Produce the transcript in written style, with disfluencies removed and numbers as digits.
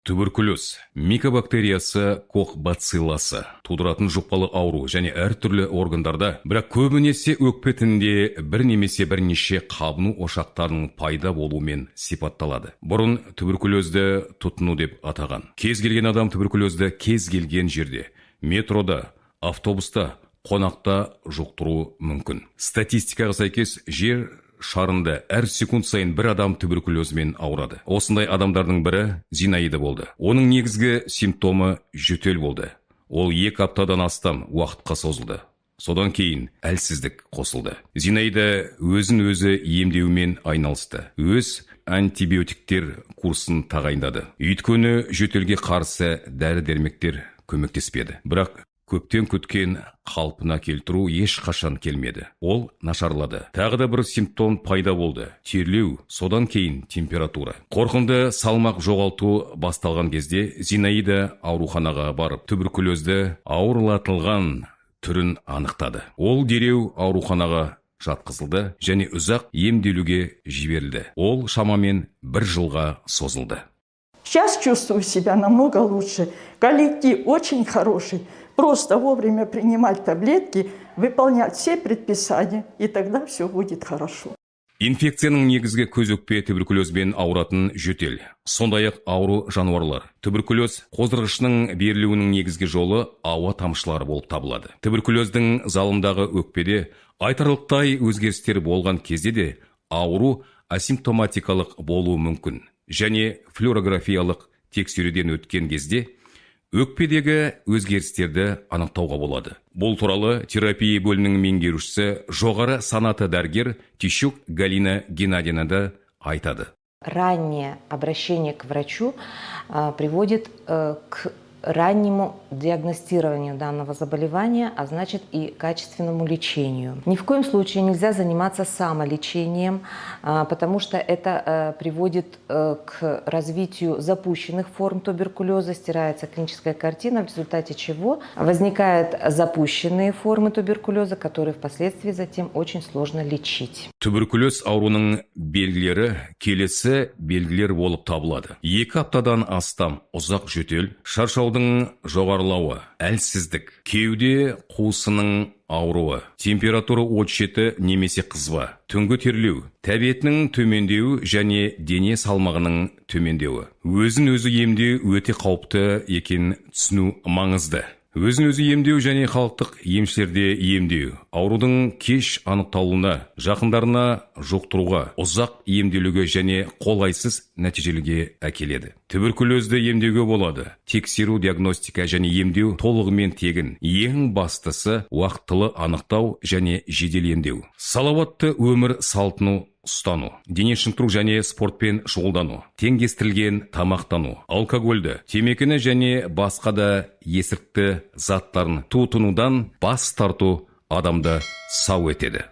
Туберкулез, микобактериясы кокбацилласы тудыратын жұқпалы ауру және әртүрлі органдарда, бірақ көбінесе өкпе тінінде бір немесе бірнеше қабыну ошақтарының пайда болуымен сипатталады. Бұрын туберкулезді тұтыну деп атаған. Кез келген адам туберкулезді кез келген жерде, метрода, автобуста, қонақта жұқтыру мүмкін. Статистикаға сәйкес жер шарында әр секунд сайын бір адам туберкулезмен ауырады. Осындай адамдардың бірі Зинаида болды. Оның негізгі симптомы жөтел болды. Ол 2 аптадан астам уақытқа созылды. Содан кейін әлсіздік қосылды. Зинаида өзін-өзі емдеумен айналысты. Өз антибиотиктер курсын тағайындады. Өйткені жөтелге қарсы дәрі-дәрмектер көмектеспеді. Бірақ көптен күткен қалпына келтіру ешқашан келмеді. Ол нашарлады. Тағы да бір симптом пайда болды. Терлеу, содан кейін температура. Қорқынды салмақ жоғалту басталған кезде Зинаида ауруханаға барып, туберкулезді ауырлатылған түрін анықтады. Ол дереу ауруханаға жатқызылды және ұзақ емделуге жіберілді. Ол шамамен 1 жылға созылды. Сейчас чувствую себя намного лучше. Коллектив очень хороший. Просто вовремя принимать таблетки, выполнять все предписания, и тогда все будет хорошо. Инфекцияның негізгі көз-өкпе туберкулезбен ауыратын жөтел. Сондай-ақ ауру жануарлар. Туберкулез қоздырғышының берілуінің негізгі жолы ауа тамшылары болып табылады. Туберкулездің залымдағы өкпеде айтарлықтай өзгерістер болған кезде де ауру асимптоматикалық болуы мүмкін. Және флюорографиялық тексеруден өткен кезде өкпедегі өзгерістерді анықтауға болады. Бұл туралы терапия бөлімінің меңгерушісі жоғары санаты дәрігер Тищук Галина Геннадьевна айтады. Раннее обращение к врачу приводит к раннему диагностированию данного заболевания, а значит и качественному лечению. Ни в коем случае нельзя заниматься самолечением, потому что это приводит к развитию запущенных форм туберкулеза, стирается клиническая картина, в результате чего возникают запущенные формы туберкулеза, которые впоследствии затем очень сложно лечить. Туберкулез ауруының белгілері келесі белгілер болып табылады. 2 аптадан астам ұзақ жөтел, шаршаудың жоғарылауы, әлсіздік, кеуде қуысының ауруы, температура 37 немесе қызба, түнгі терлеу, тәбетінің төмендеуі және дене салмағының төмендеуі. Өзін-өзі емдеу өте қауіпті екен түсіну маңызды. Өзін-өзі емдеу және халықтық емшілерде емдеу аурудың кеш анықталуына, жақындарына жұқтыруға, ұзақ емделуге және қолайсыз нәтижелерге әкеледі. Туберкулезді емдеуге болады. Тексеру, диагностика және емдеу толығымен тегін. Ең бастысы уақытылы анықтау және жедел емдеу. Салауатты өмір салтын ұстану, дене шынықтыру және спортпен шұғылдану, теңдестірілген тамақтану, алкогольді, темекіні және басқа да есірткі заттарын тұтынудан бас тарту адамды сау етеді.